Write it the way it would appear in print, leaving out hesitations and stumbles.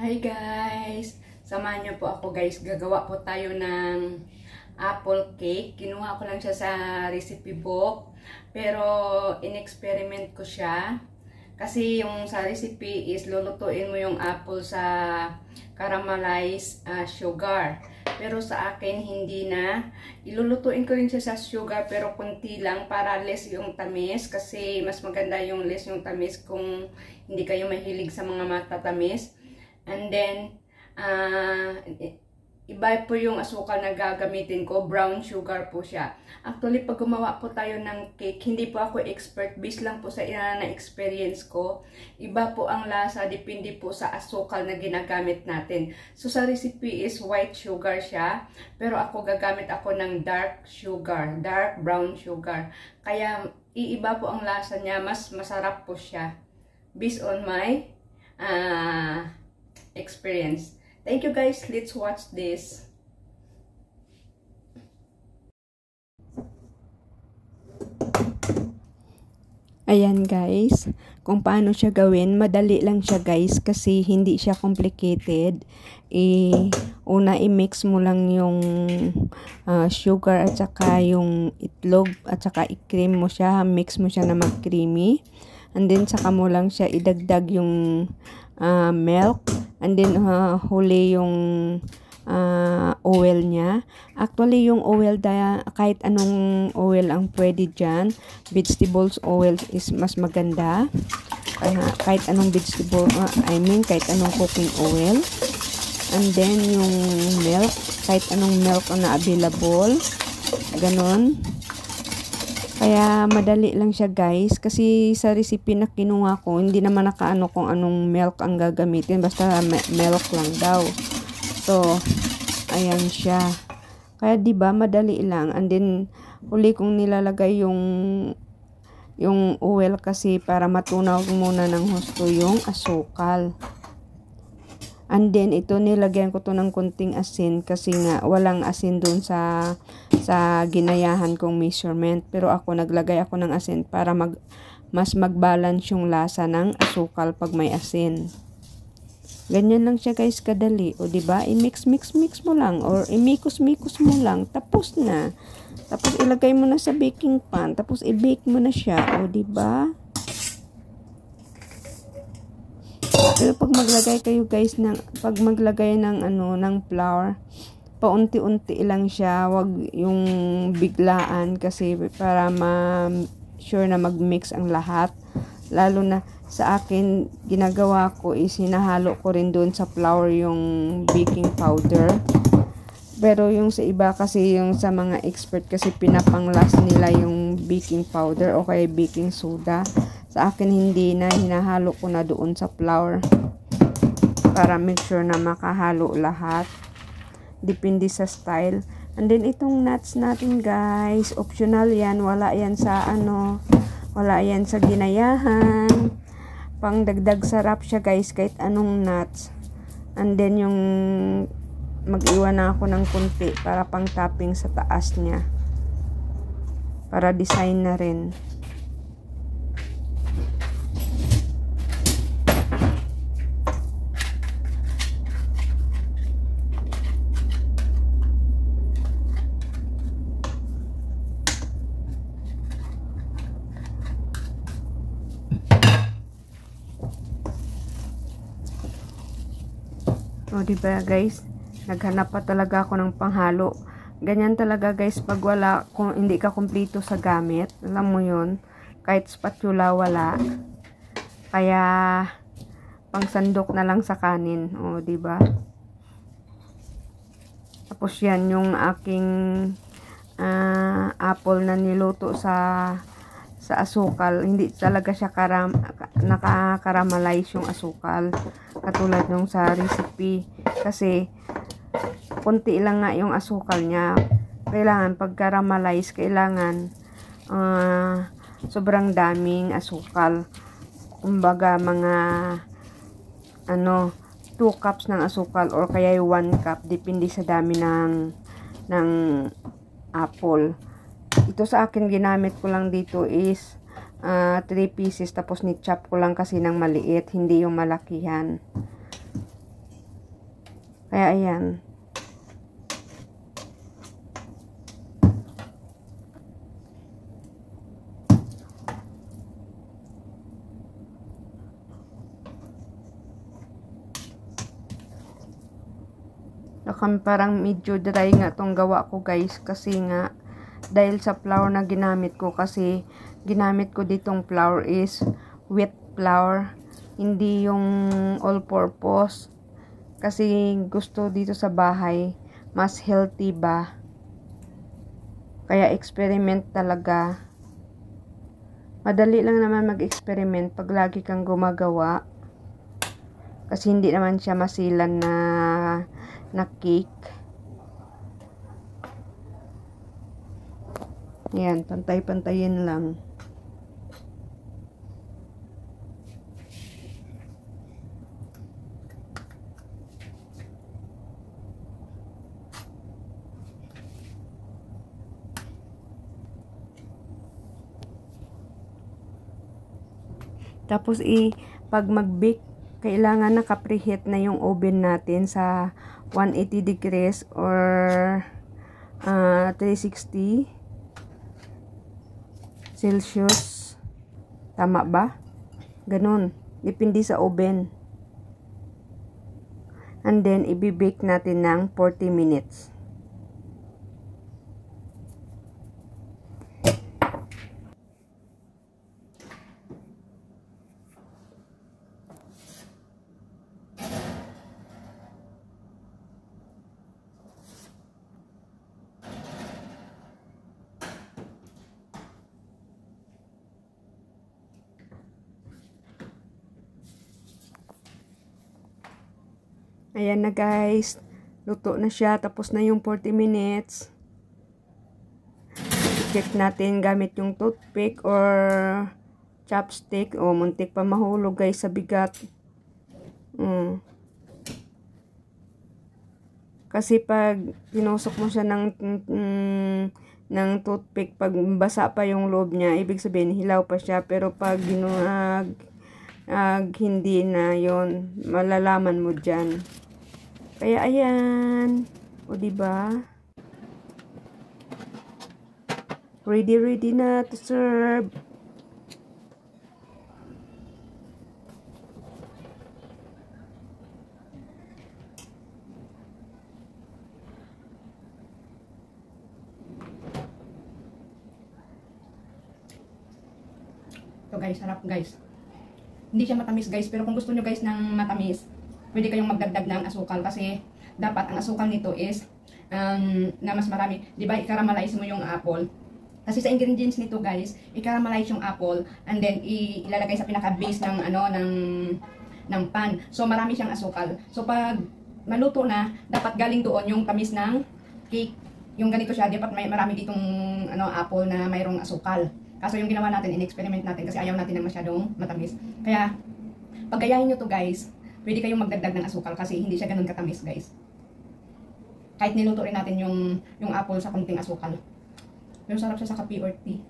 Hi guys! Samahan niyo po ako guys. Gagawa po tayo ng apple cake. Kinuha ko lang siya sa recipe book. Pero in-experiment ko siya. Kasi yung sa recipe is lulutuin mo yung apple sa caramelized sugar. Pero sa akin hindi na. Ilulutuin ko rin siya sa sugar pero kunti lang para less yung tamis. Kasi mas maganda yung less yung tamis kung hindi kayo mahilig sa mga matatamis. And then, iba po yung asukal na gagamitin ko. Brown sugar po siya. Actually, pag gumawa po tayo ng cake, hindi po ako expert. Based lang po sa na-experience ko. Iba po ang lasa, depende po sa asukal na ginagamit natin. So, sa recipe is white sugar siya. Pero ako gagamit ako ng dark sugar. Dark brown sugar. Kaya, iiba po ang lasa niya. Mas masarap po siya. Based on my experience. Thank you guys. Let's watch this. Ayan guys, kung paano siya gawin, madali lang siya guys kasi hindi siya complicated. Una i-mix mo lang yung sugar at saka yung itlog at saka i-cream mo siya, mix mo siya na mag-creamy. And then saka mo lang siya idagdag yung milk. And then huli yung oil niya. Actually yung oil, kahit anong oil ang pwede dyan. Vegetables oil is mas maganda. Kahit anong vegetable, kahit anong cooking oil. And then yung milk, kahit anong milk na available. Ganon. Kaya madali lang siya guys kasi sa recipe na kinuha ko hindi naman nakaano kung anong milk ang gagamitin, basta milk lang daw. So ayan siya. Kaya 'di ba madali lang. And then huli kong nilalagay yung oil kasi para matunaw muna ng husto yung asukal. And then ito nilagyan ko to ng kunting asin kasi nga walang asin doon sa ginayahan kong measurement. Pero ako naglagay ako ng asin para mas mag-balance yung lasa ng asukal pag may asin. Ganyan lang siya guys kadali. O diba? I-mix mo lang or imikos-mikos mo lang. Tapos na. Tapos ilagay mo na sa baking pan. Tapos i-bake mo na siya. O diba? Pero pag maglagay kayo guys ng flour, paunti-unti lang siya, wag yung biglaan kasi para sure na mag-mix ang lahat. Lalo na sa akin, ginagawa ko is hinahalo ko rin doon sa flour yung baking powder. Pero yung sa iba kasi, yung sa mga expert kasi pinapanglas nila yung baking powder o kaya baking soda. Sa akin hindi na, hinahalo ko na doon sa flour para make sure na makahalo lahat. Depende sa style. And then itong nuts natin guys, optional yan, wala yan sa wala yan sa ginayahan. Pangdagdag sarap siya guys kahit anong nuts. And then yung mag-iwan na ako ng kunti para pang topping sa taas niya. Para design na rin. O diba guys, naghanap pa talaga ako ng panghalo. Ganyan talaga guys pag kung hindi ka kumpleto sa gamit. Alam mo yun, kahit spatula wala. Kaya pangsandok na lang sa kanin. O diba? Tapos yan yung aking apple na niluto sa asukal. Hindi talaga siya nakakaramalize yung asukal katulad nung sa recipe kasi kunti lang nga yung asukal niya. Kailangan pag caramelize, kailangan sobrang daming asukal. Kumbaga mga 2 cups ng asukal or kaya 1 cup, depende sa dami ng apple. Ito sa akin ginamit ko lang dito is 3 pieces tapos ni-chop ko lang kasi ng maliit, hindi yung malakihan. Kaya ayan. Parang medyo dry nga tong gawa ko guys, kasi nga dahil sa flour na ginamit ko, kasi ginamit ko ditong flour is wheat flour, hindi yung all purpose, kasi gusto dito sa bahay mas healthy ba, kaya experiment talaga. Madali lang naman mag-experiment pag lagi kang gumagawa, kasi hindi naman siya masilan na cake. Ayan, pantay-pantayin lang. Tapos pag mag-bake, kailangan naka-preheat na yung oven natin sa 180 degrees or 360 Celsius. Tama ba? Ganun. Depende sa oven. And then, i-bake natin ng 40 minutes. Ayan na guys, luto na siya, tapos na yung 40 minutes. I-check natin gamit yung toothpick or chopstick. O, muntik pa mahulog guys sa bigat. Kasi pag tinusok mo siya ng toothpick, pag basa pa yung loob niya, ibig sabihin hilaw pa siya. Pero pag hindi na yon, malalaman mo dyan. Kaya ayan, o diba? Ready na to serve. So guys, sarap guys. Hindi siya matamis guys, pero kung gusto nyo guys ng matamis, pwede kayong magdagdag ng asukal, kasi dapat ang asukal nito is na mas marami. Diba, i-caramelize mo yung apple. Kasi sa ingredients nito guys, i-caramelize yung apple and then ilalagay sa pinaka-base ng ng pan. So marami siyang asukal. So pag maluto na, dapat galing doon yung tamis ng cake. Yung ganito siya, dapat may marami ditong apple na mayroong asukal. Kaso yung ginawa natin, in-experiment natin kasi ayaw natin ng masyadong matamis. Kaya pag gayahin nyo to guys, pwede kayong magdagdag ng asukal kasi hindi siya ganun katamis guys. Kahit niluto rin natin yung apple sa konting asukal. Pero sarap siya sa kape or tea.